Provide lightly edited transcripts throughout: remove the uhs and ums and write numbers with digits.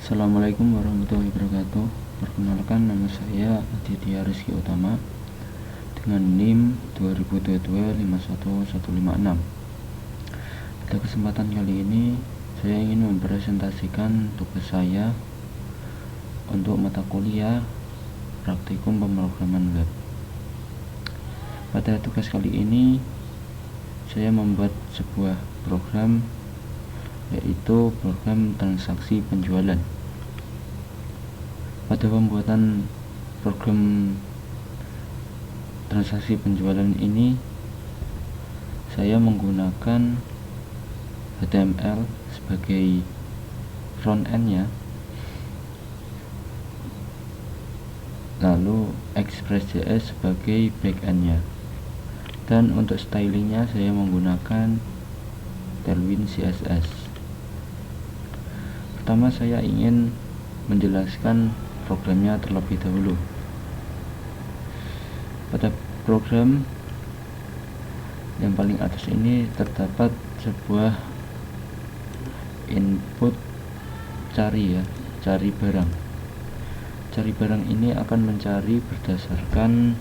Assalamualaikum warahmatullahi wabarakatuh. Perkenalkan, nama saya Aditya Rizky Utama dengan NIM 2022-51156. Pada kesempatan kali ini saya ingin mempresentasikan tugas saya untuk mata kuliah praktikum pemrograman web. Pada tugas kali ini saya membuat sebuah program, yaitu program transaksi penjualan. Pada pembuatan program transaksi penjualan ini saya menggunakan HTML sebagai front end-nya, lalu Express.js sebagai back end-nya, dan untuk stylingnya saya menggunakan Tailwind CSS. Pertama saya ingin menjelaskan programnya terlebih dahulu. Pada program yang paling atas ini terdapat sebuah input cari barang. Cari barang ini akan mencari berdasarkan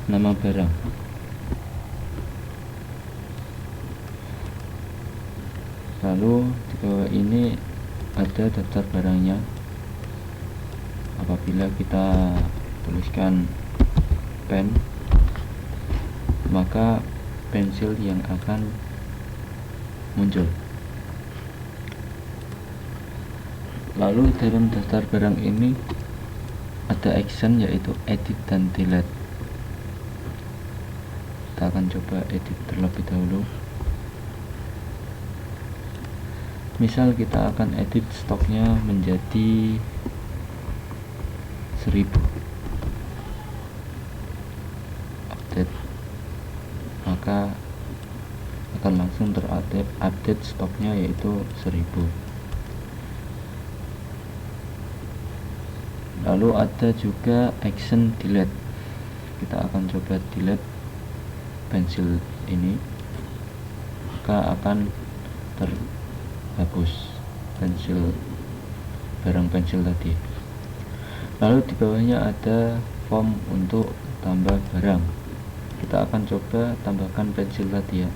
nama barang. Lalu di bawah ini ada daftar barangnya. Apabila kita tuliskan pen, maka pensil yang akan muncul. Lalu dalam daftar barang ini ada action, yaitu edit dan delete. Kita akan coba edit terlebih dahulu. Misal kita akan edit stoknya menjadi 1000. Update, maka akan langsung update stoknya, yaitu 1000. Lalu ada juga action delete. Kita akan coba delete pensil ini, maka akan terhapus barang pensil tadi. Lalu di bawahnya ada form untuk tambah barang. Kita akan coba tambahkan pensil tadi ya.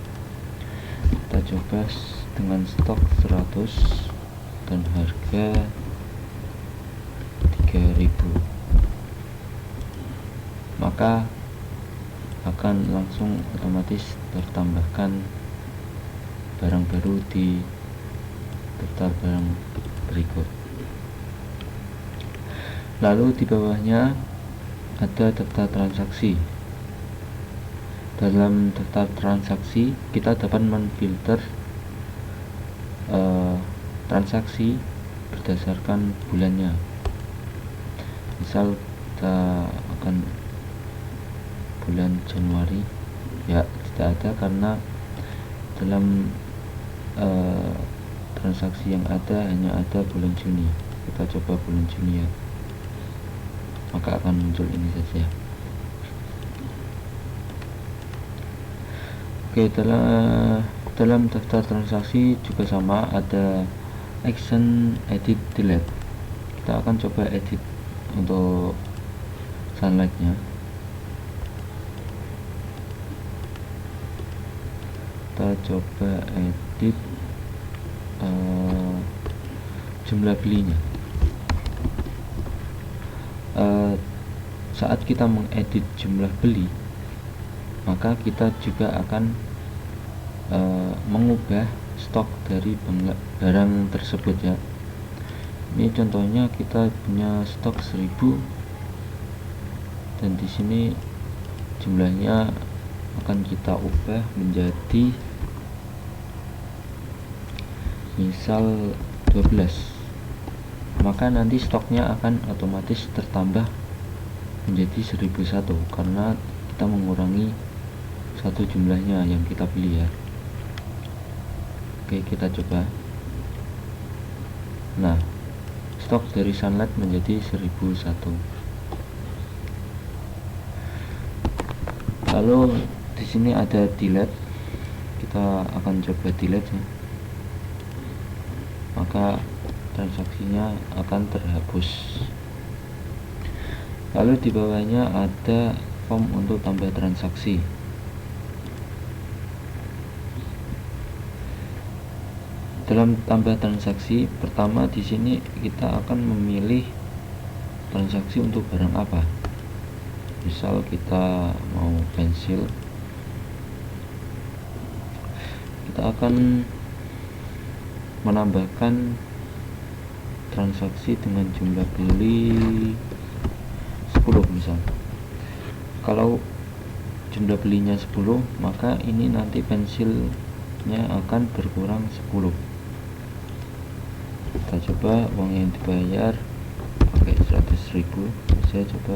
Kita coba dengan stok 100 dan harga 3000, maka akan langsung otomatis tertambahkan barang baru di daftar barang berikut. Lalu di bawahnya ada daftar transaksi. Dalam daftar transaksi kita dapat menfilter transaksi berdasarkan bulannya. Misal kita akan bulan Januari, ya tidak ada karena dalam transaksi yang ada hanya ada bulan Juni. Kita coba bulan Juni ya, maka akan muncul ini saja. Oke, dalam daftar transaksi juga sama, ada action edit delete. Kita akan coba edit untuk sunlightnya. Kita coba edit jumlah belinya. Saat kita mengedit jumlah beli, maka kita juga akan mengubah stok dari barang tersebut ya. Ini contohnya kita punya stok 1000, dan di sini jumlahnya akan kita ubah menjadi misal 12, maka nanti stoknya akan otomatis tertambah menjadi 1001 karena kita mengurangi satu jumlahnya yang kita beli ya. Oke, kita coba. Nah, stok dari sunlight menjadi 1001. Lalu di sini ada delete. Kita akan coba delete ya. Maka transaksinya akan terhapus. Lalu di bawahnya ada form untuk tambah transaksi. Dalam tambah transaksi pertama di sini kita akan memilih transaksi untuk barang apa. Misal kita mau pensil, kita akan menambahkan transaksi dengan jumlah beli 10 misal. Kalau jumlah belinya 10, maka ini nanti pensilnya akan berkurang 10. Kita coba uang yang dibayar pakai 100.000. Saya coba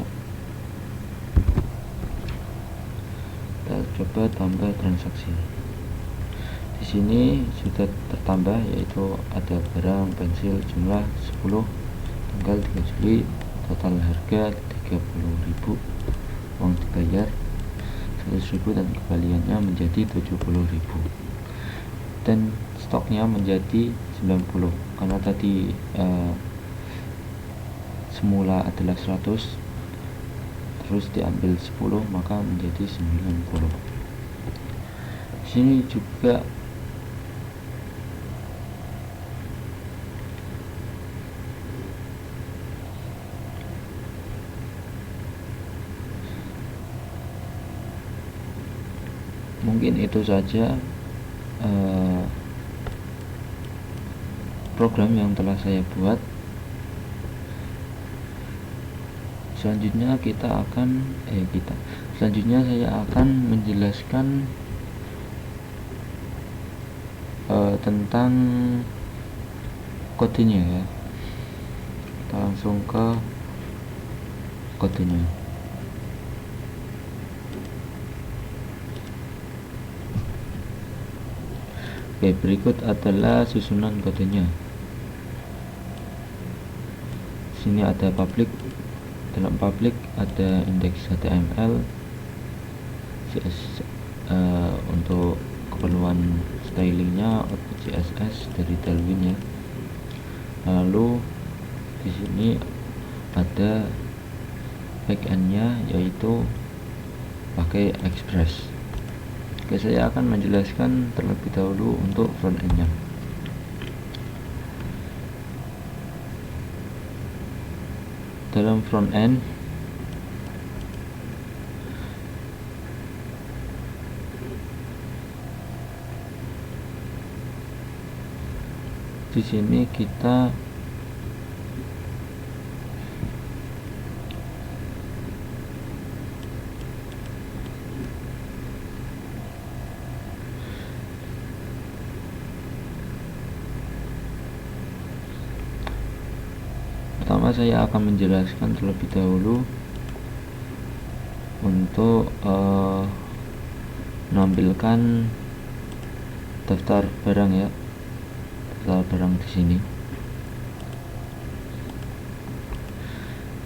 kita coba tambah transaksi. Di sini sudah tertambah, yaitu ada barang pensil jumlah 10, tanggal 3 Juli, total harga 30.000, uang dibayar 100.000 dan kembaliannya menjadi 70.000, dan stoknya menjadi 90 karena tadi semula adalah 100 terus diambil 10 maka menjadi 90. Sini juga mungkin itu saja program yang telah saya buat. Selanjutnya selanjutnya saya akan menjelaskan tentang kodenya ya. Kita langsung ke kodenya. Oke, berikut adalah susunan kodenya. Sini ada public. Dalam public ada indeks HTML, untuk keperluan stylingnya output CSS dari Tailwind ya. Lalu di sini ada backendnya, yaitu pakai Express. Oke, saya akan menjelaskan terlebih dahulu untuk frontendnya. Dalam frontend di sini kita pertama saya akan menjelaskan terlebih dahulu untuk menampilkan daftar barang ya, daftar barang di sini.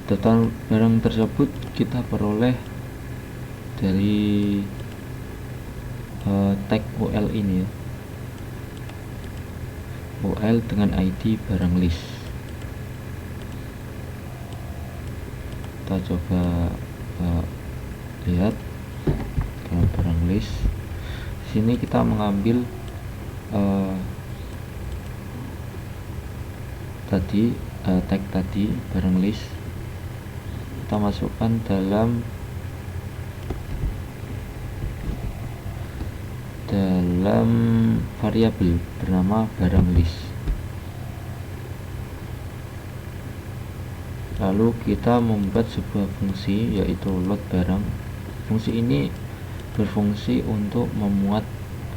Daftar barang tersebut kita peroleh dari tag UL ini ya, UL dengan ID barang list. Kita coba lihat ke barang list. Sini kita mengambil tag tadi barang list, kita masukkan dalam variabel bernama barang list. Lalu kita membuat sebuah fungsi, yaitu load barang. Fungsi ini berfungsi untuk memuat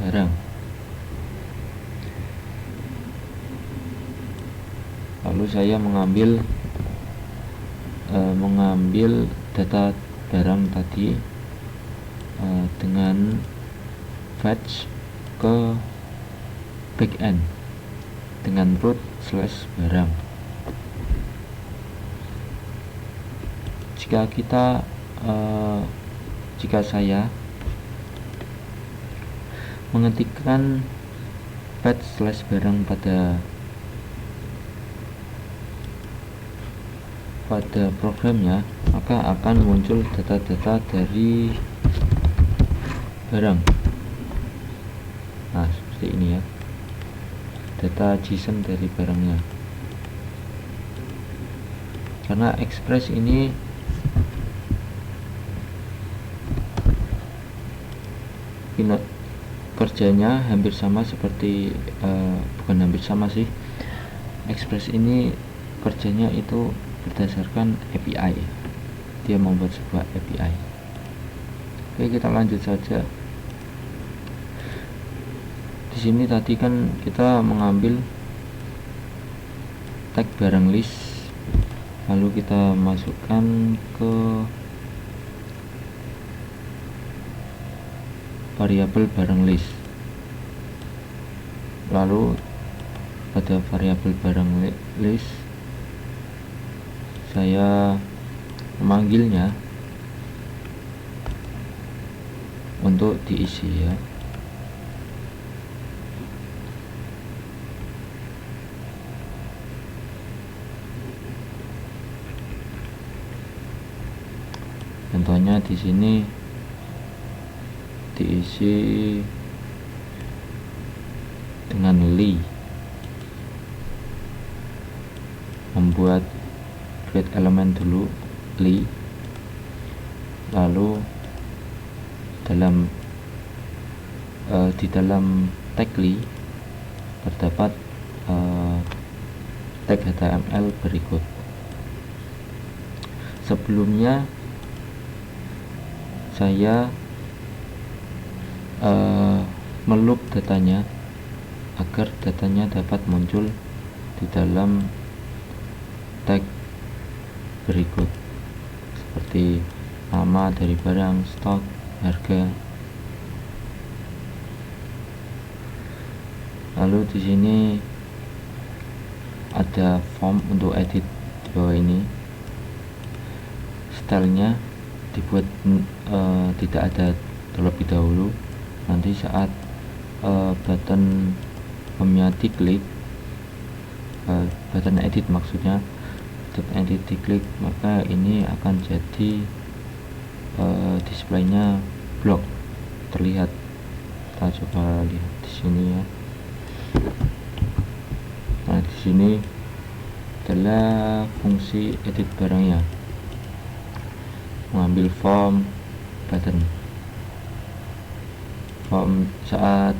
barang. Lalu saya mengambil data barang tadi dengan fetch ke backend dengan root/barang. Jika saya mengetikkan fetch/barang pada pada programnya, maka akan muncul data-data dari barang. Nah, seperti ini ya, data JSON dari barangnya. Karena Express ini kerjanya hampir sama seperti bukan hampir sama sih, Express ini kerjanya itu berdasarkan API. Dia membuat sebuah API. Oke, kita lanjut saja. Di sini tadi kan kita mengambil tag barang list, lalu kita masukkan ke variabel barang list. Lalu pada variabel barang list saya memanggilnya untuk diisi ya. Contohnya di sini diisi dengan li, membuat create element dulu li, lalu di dalam tag li terdapat tag HTML berikut. Sebelumnya saya meloop datanya agar datanya dapat muncul di dalam tag berikut, seperti nama dari barang, stok, harga. Lalu di sini ada form untuk edit di bawah ini. Stylenya dibuat tidak ada terlebih dahulu. Nanti saat button home-nya diklik, button edit maksudnya, button edit diklik, maka ini akan jadi displaynya blok terlihat. Kita coba lihat di sini ya. Nah, di sini adalah fungsi edit barangnya, mengambil form button. Form saat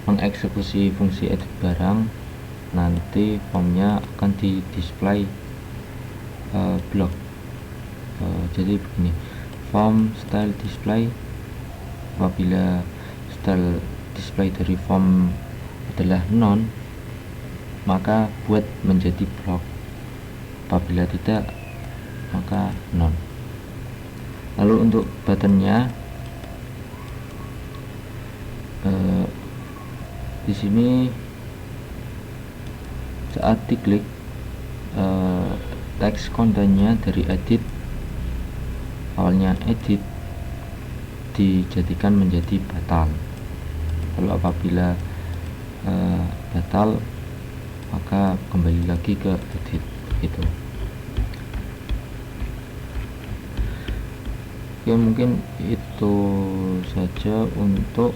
mengeksekusi fungsi edit barang, nanti formnya akan di display blok. Jadi begini, form style display. Apabila style display dari form adalah none, maka buat menjadi blok. Apabila tidak, maka none. Lalu untuk buttonnya, di sini saat diklik, teks kontennya dari edit, awalnya edit, dijadikan menjadi batal. Lalu apabila batal, maka kembali lagi ke edit itu. Ya, mungkin itu saja untuk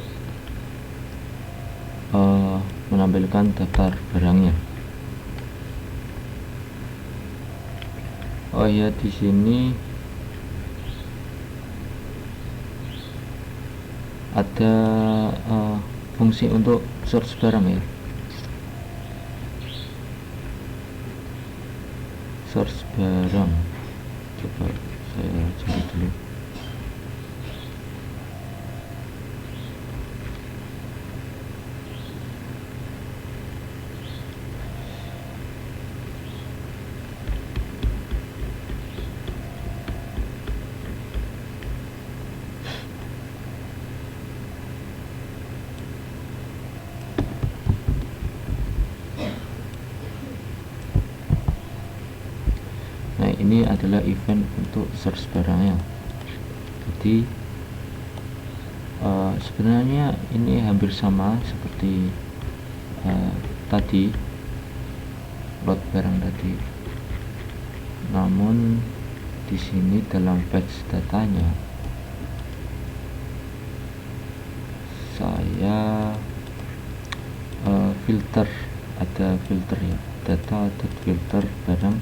menampilkan daftar barangnya. Oh ya, di sini ada fungsi untuk search barang ya. Search barang, coba saya cari dulu. Ini adalah event untuk search barangnya. Jadi sebenarnya ini hampir sama seperti tadi load barang tadi. namun di sini dalam batch datanya saya filter, ada filter ya, data atau filter barang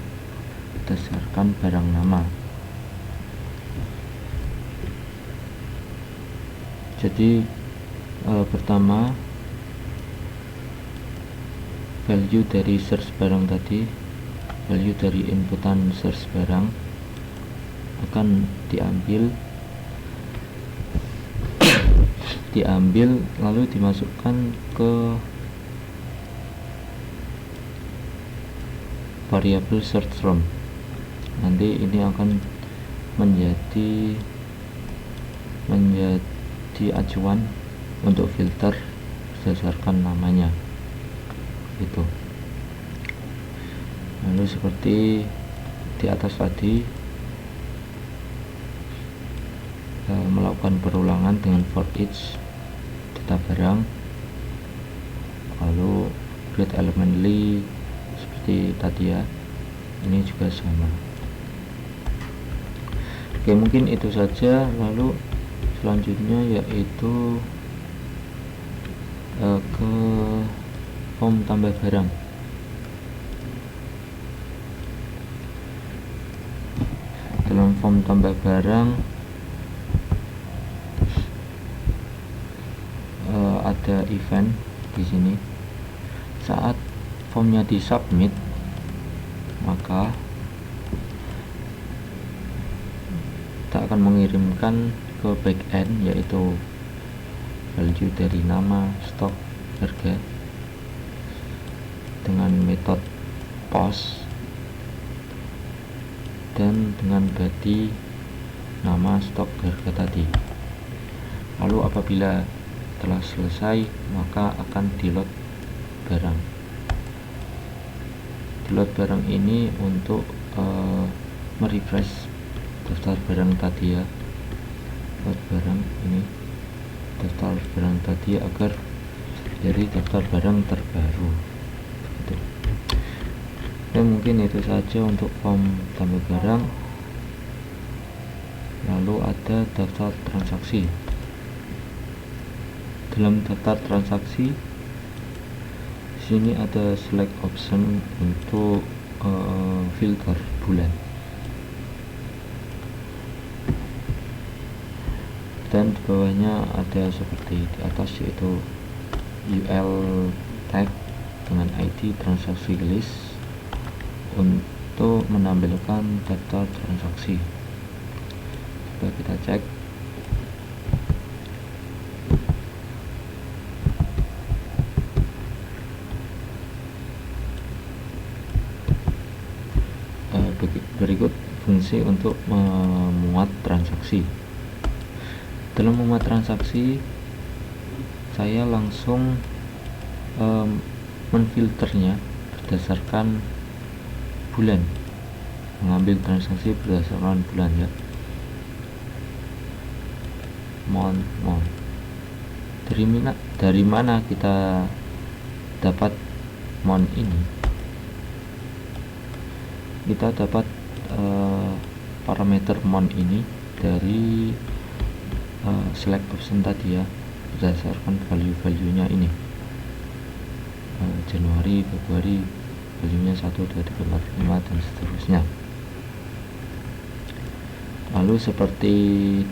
berdasarkan barang nama. Jadi pertama, value dari search barang tadi, value dari inputan search barang akan diambil lalu dimasukkan ke variabel search from. Nanti ini akan menjadi acuan untuk filter berdasarkan namanya itu. Lalu seperti di atas tadi, melakukan perulangan dengan for each data barang, lalu create elementally seperti tadi ya, ini juga sama. Oke, mungkin itu saja. Lalu selanjutnya yaitu ke form tambah barang. Dalam form tambah barang ada event di sini. Saat formnya disubmit, maka kita akan mengirimkan ke backend, yaitu value dari nama, stok, harga dengan metode post dan dengan body nama, stok, harga tadi. Lalu apabila telah selesai, maka akan di-load barang. Di-load barang ini untuk merefresh daftar barang tadi ya. Load barang ini daftar barang tadi agar dari daftar barang terbaru. Gitu. Dan mungkin itu saja untuk form tambah barang. Lalu ada daftar transaksi. Dalam daftar transaksi, sini ada select option untuk filter bulan, dan di bawahnya ada seperti di atas, yaitu UL tag dengan ID transaksi list untuk menampilkan daftar transaksi. Coba kita cek. Berikut fungsi untuk memuat transaksi. Dalam memuat transaksi, saya langsung menfilternya berdasarkan bulan, mengambil transaksi berdasarkan bulan ya. Month. Dari mana kita dapat month ini? Kita dapat parameter month ini dari select option tadi ya, berdasarkan value-nya ini. Januari, Februari, value-nya 1, 2, 3, 4, 5 dan seterusnya. Lalu seperti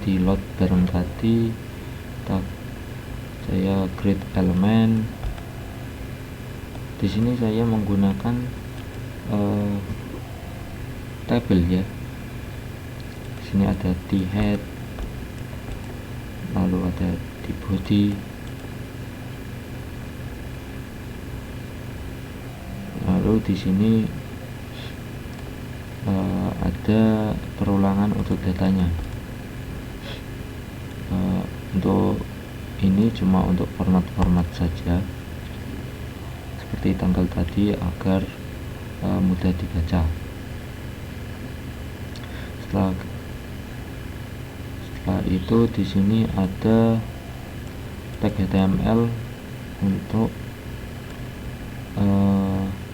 di load barang tadi, saya create element. Di sini saya menggunakan tabel ya. Di sini ada di head, lalu ada di body, lalu di sini ada perulangan untuk datanya. Untuk ini cuma untuk format saja, seperti tanggal tadi, agar mudah dibaca. Setelah itu di sini ada tag HTML untuk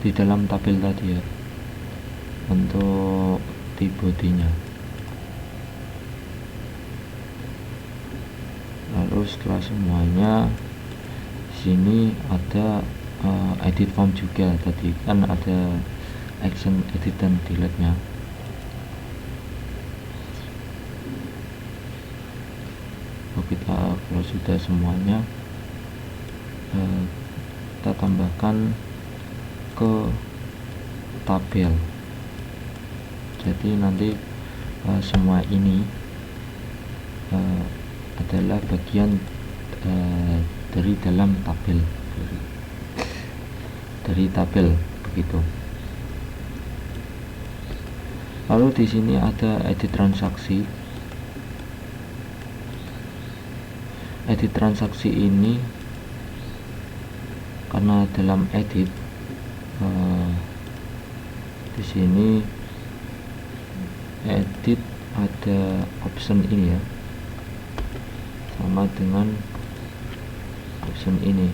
di dalam tabel tadi ya. untuk di bodinya. Lalu setelah semuanya, sini ada edit form juga. Tadi kan ada action edit dan delete nya. Kalau sudah semuanya, kita tambahkan ke tabel. Jadi nanti semua ini adalah bagian dari dalam tabel, dari tabel begitu. Lalu di sini ada edit transaksi. Edit transaksi ini karena dalam edit di sini edit ada option ini ya, sama dengan option ini.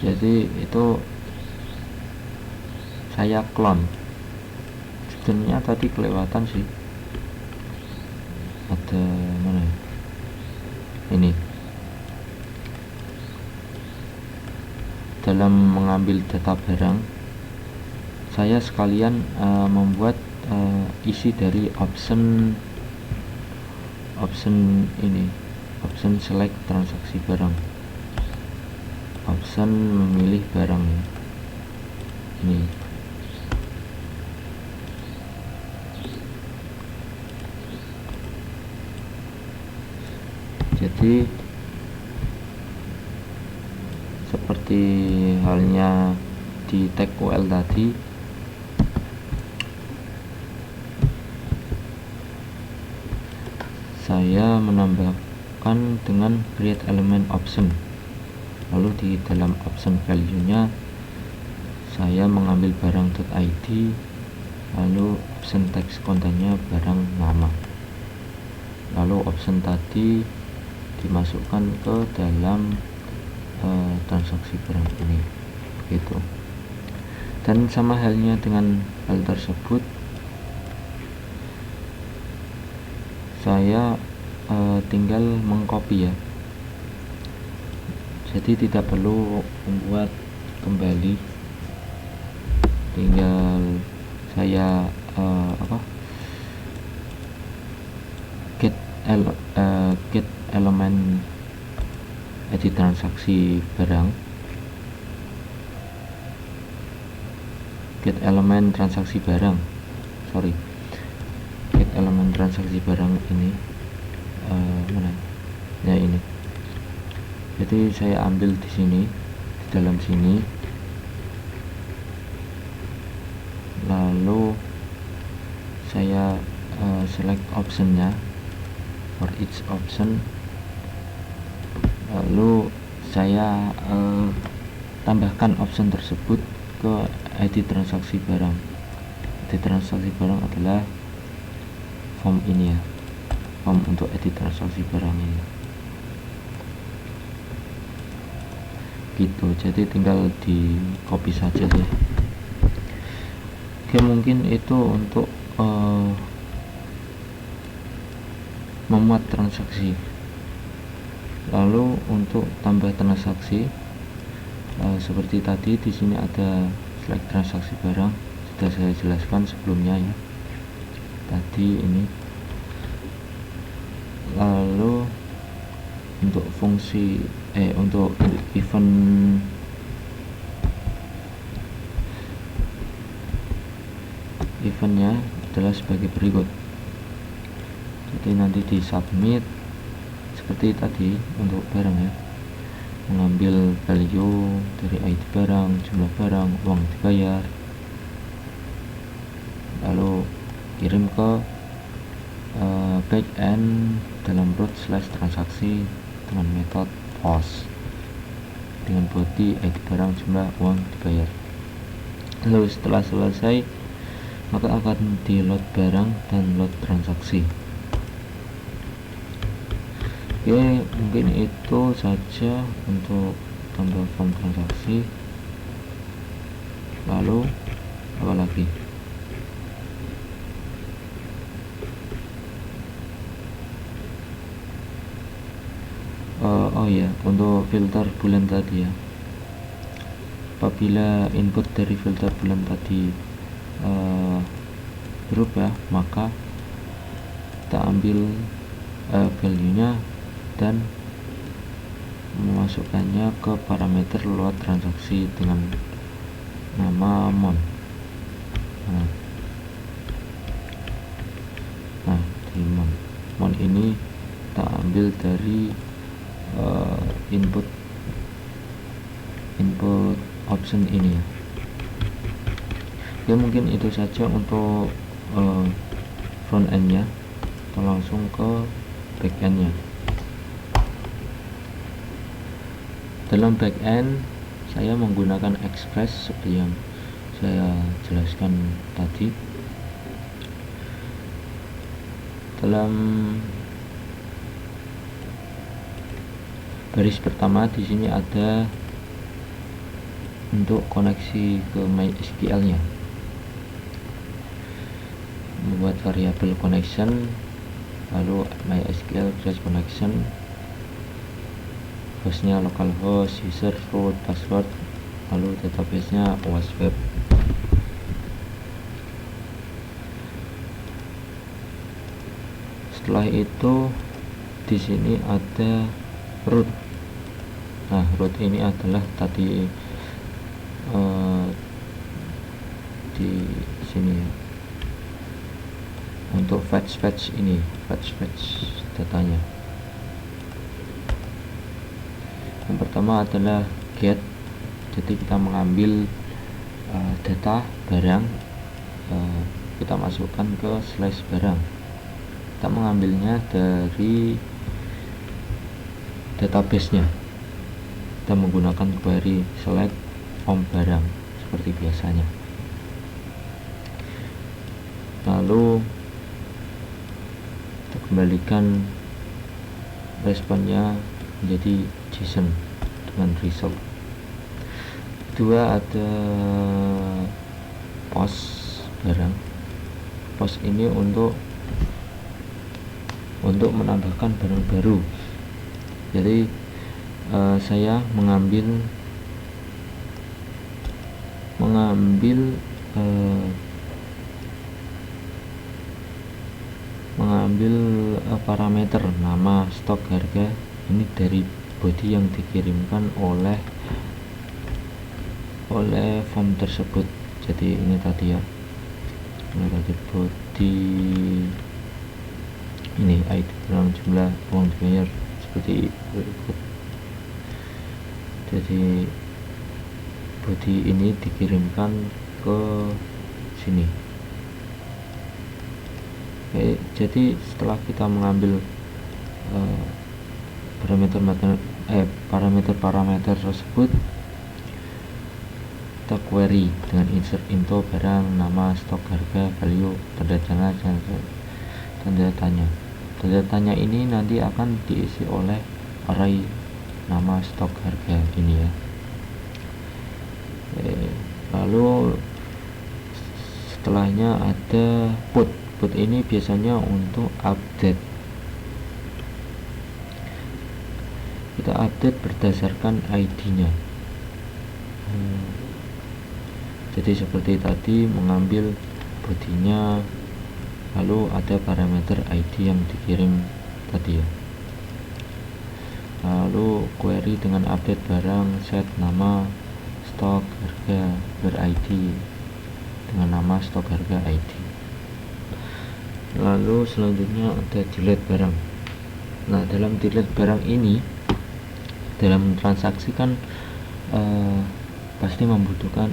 Jadi itu saya clone. Sebenarnya tadi kelewatan sih, ada mana ya? Ini dalam mengambil data barang, saya sekalian membuat isi dari option ini, option select transaksi barang, option memilih barang ya. Ini jadi seperti halnya di tag UL tadi, saya menambahkan dengan create element option. Lalu di dalam option value nya saya mengambil barang.id, lalu option text kontennya barang nama, lalu option tadi dimasukkan ke dalam transaksi barang ini begitu. Dan sama halnya dengan hal tersebut, saya tinggal mengcopy ya, jadi tidak perlu membuat kembali, tinggal saya get elemen edit transaksi barang, get elemen transaksi barang, get elemen transaksi barang ini mana ya, ini. Jadi saya ambil di sini, di dalam sini, lalu saya select optionnya for each option, lalu saya tambahkan option tersebut ke edit transaksi barang. Edit transaksi barang adalah form ini ya, form untuk edit transaksi barang ini gitu. Jadi tinggal di copy saja deh. Oke, mungkin itu untuk memuat transaksi. Lalu untuk tambah transaksi, seperti tadi di sini ada select transaksi barang, sudah saya jelaskan sebelumnya ya tadi ini. Lalu untuk fungsi untuk eventnya adalah sebagai berikut. Jadi nanti di submit seperti tadi untuk barang ya, mengambil value dari ID barang, jumlah barang, uang dibayar, lalu kirim ke backend dalam root/transaksi dengan metode post dengan body ID barang, jumlah uang dibayar. Lalu setelah selesai, maka akan di load barang dan load transaksi. Oke, mungkin itu saja untuk tambah form transaksi, lalu apa lagi, oh ya, untuk filter bulan tadi ya, apabila input dari filter bulan tadi berubah, maka kita ambil value nya dan memasukkannya ke parameter lewat transaksi dengan nama mon. Nah, di mon ini kita ambil dari input option ini ya. Ya, mungkin itu saja untuk front end nya. Kita langsung ke back end nya. Dalam back end saya menggunakan Express seperti yang saya jelaskan tadi. Dalam baris pertama di sini ada untuk koneksi ke MySQL nya, membuat variabel connection, lalu MySQL create connection, hostnya localhost, user, root, password, lalu database nya OWASP. Setelah itu di sini ada root. Nah, root ini adalah tadi di sini ya, untuk fetch datanya. Yang pertama adalah get, jadi kita mengambil data barang, kita masukkan ke slash barang. Kita mengambilnya dari database nya, kita menggunakan query select form barang seperti biasanya. Lalu kita kembalikan responnya menjadi JSON dengan result. Kedua ada post barang. Post ini untuk menambahkan barang baru. Jadi saya mengambil parameter nama, stok, harga ini dari body yang dikirimkan oleh form tersebut. Jadi ini tadi ya, ini tadi body ini ID barang, jumlah, uang dibayar, seperti berikut. Jadi body ini dikirimkan ke sini. Oke, jadi setelah kita mengambil parameter tersebut, kita query dengan insert info barang, nama, stok, harga, value, tanda tanya. Tanda tanya ini nanti akan diisi oleh array nama, stok, harga ini ya. Lalu setelahnya ada put. Put ini biasanya untuk update. Kita update berdasarkan ID nya. Jadi seperti tadi, mengambil bodinya, lalu ada parameter ID yang dikirim tadi ya. Lalu query dengan update barang, set nama, stok, harga, ber-ID dengan nama, stok, harga, ID. Lalu selanjutnya ada delete barang. Nah, dalam delete barang ini, dalam transaksi kan pasti membutuhkan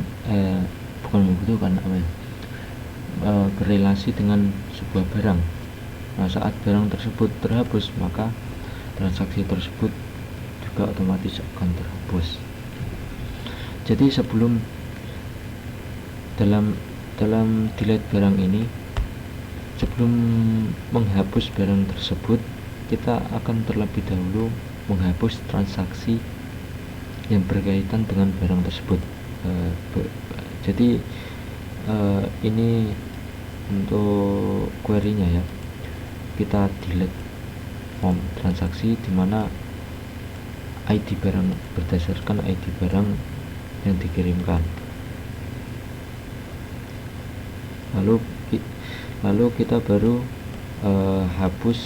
berrelasi dengan sebuah barang. Nah, saat barang tersebut terhapus, maka transaksi tersebut juga otomatis akan terhapus. Jadi sebelum dalam delete barang ini, sebelum menghapus barang tersebut, kita akan terlebih dahulu menghapus transaksi yang berkaitan dengan barang tersebut. Jadi ini untuk query-nya ya, kita delete form transaksi dimana ID barang berdasarkan ID barang yang dikirimkan. Lalu kita baru hapus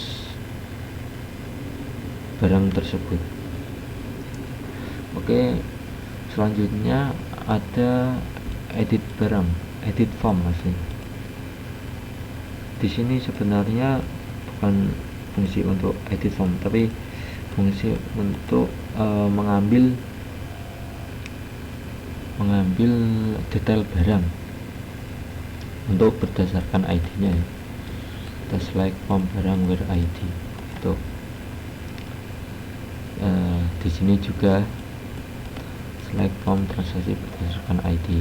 barang tersebut. Oke, selanjutnya ada edit barang, edit form maksudnya. Di sini sebenarnya bukan fungsi untuk edit form, tapi fungsi untuk mengambil detail barang untuk berdasarkan ID-nya ya. Kita select form barang where ID itu. Di sini juga select form transaksi berdasarkan ID.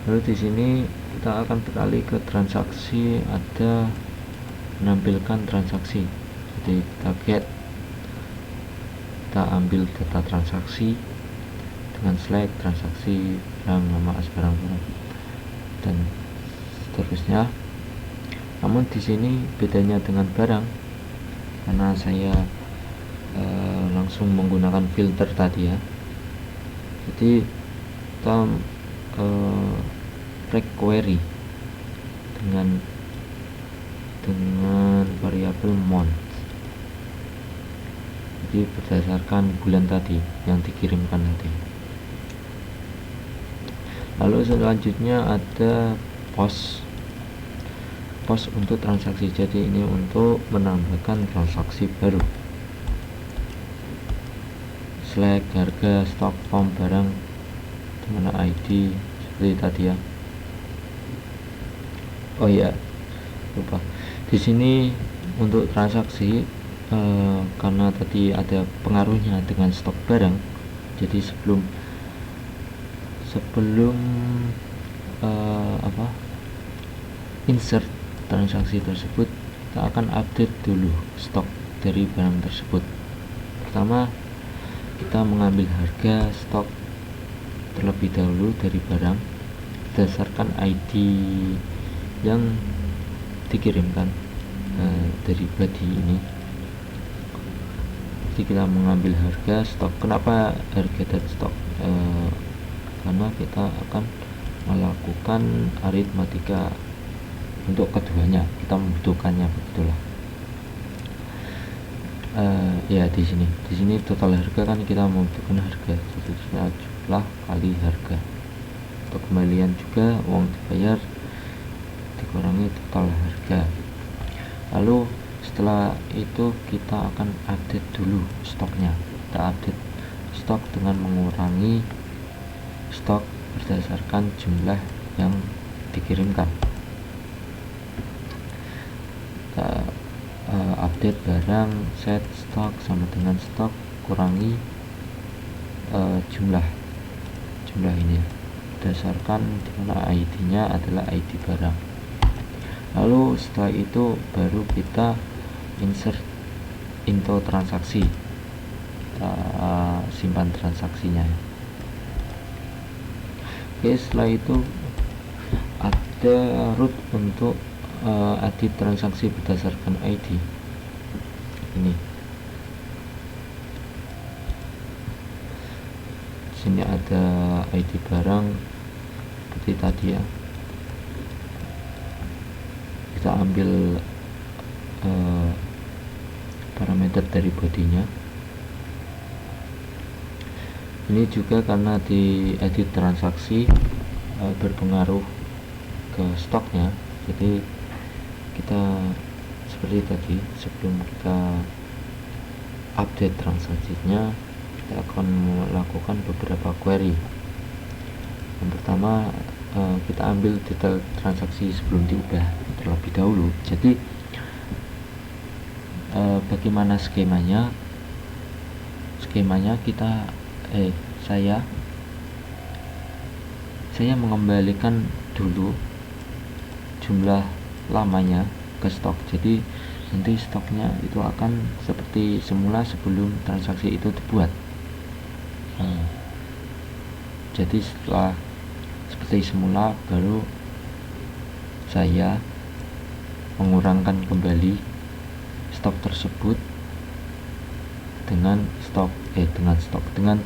Lalu di sini kita akan beralih ke transaksi, ada menampilkan transaksi. Jadi kita get, kita ambil data transaksi dengan select transaksi barang nama barang dan seterusnya. Namun di sini bedanya dengan barang, karena saya langsung menggunakan filter tadi ya. Jadi kita break query dengan variabel month. Jadi berdasarkan bulan tadi yang dikirimkan tadi. Lalu selanjutnya ada post untuk transaksi. Jadi ini untuk menambahkan transaksi baru. Select harga, stok, form barang, dimana ID seperti tadi ya. Oh iya, lupa. Di sini untuk transaksi karena tadi ada pengaruhnya dengan stok barang, jadi sebelum insert transaksi tersebut, kita akan update dulu stok dari barang tersebut. Pertama, kita mengambil harga stok terlebih dahulu dari barang berdasarkan ID yang dikirimkan dari body ini. Jadi kita mengambil harga stok. Kenapa harga dan stok? Karena kita akan melakukan aritmatika untuk keduanya, kita membutuhkannya, begitulah. Ya di sini total harga kan kita membutuhkan harga, jadi jumlah kali harga. Untuk kembalian juga uang dibayar dikurangi total harga. Lalu setelah itu kita akan update dulu stoknya. Kita update stok dengan mengurangi stok berdasarkan jumlah yang dikirimkan. Kita update barang, set stok sama dengan stok kurangi jumlah ini ya, berdasarkan dimana ID-nya adalah ID barang. Lalu setelah itu baru kita insert into transaksi, kita simpan transaksinya ya. Oke, setelah itu ada root untuk edit transaksi berdasarkan ID. Ini sini ada ID barang seperti tadi ya. Kita ambil parameter dari bodinya. Ini juga karena di edit transaksi berpengaruh ke stoknya, jadi kita seperti tadi, sebelum kita update transaksinya, kita akan melakukan beberapa query. Yang pertama, kita ambil detail transaksi sebelum diubah terlebih dahulu. Jadi bagaimana skemanya kita saya mengembalikan dulu jumlah lamanya ke stok. Jadi nanti stoknya itu akan seperti semula sebelum transaksi itu dibuat. Jadi setelah seperti semula baru saya mengurangkan kembali stok tersebut dengan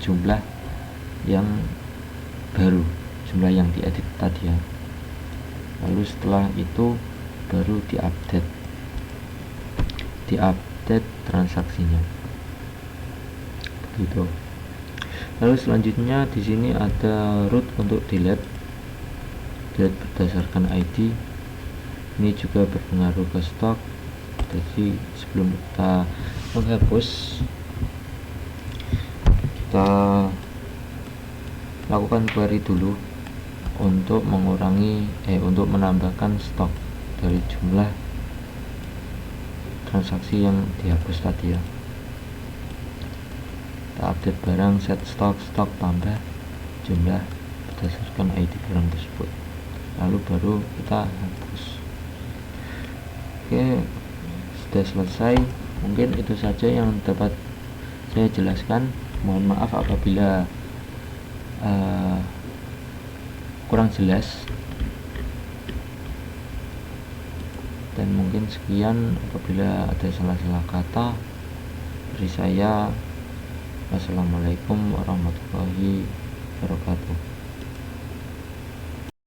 jumlah yang baru, jumlah yang diedit tadi ya. Lalu setelah itu baru diupdate transaksinya begitu. Lalu selanjutnya di sini ada root untuk delete berdasarkan ID. Ini juga berpengaruh ke stok. Jadi sebelum kita menghapus, kita lakukan query dulu untuk untuk menambahkan stok dari jumlah transaksi yang dihapus tadi ya. Kita update barang, set stok tambah jumlah berdasarkan ID barang tersebut, lalu baru kita hapus. Oke, sudah selesai. Mungkin itu saja yang dapat saya jelaskan. Mohon maaf apabila kurang jelas, dan mungkin sekian. Apabila ada salah-salah kata dari saya, wassalamualaikum warahmatullahi wabarakatuh.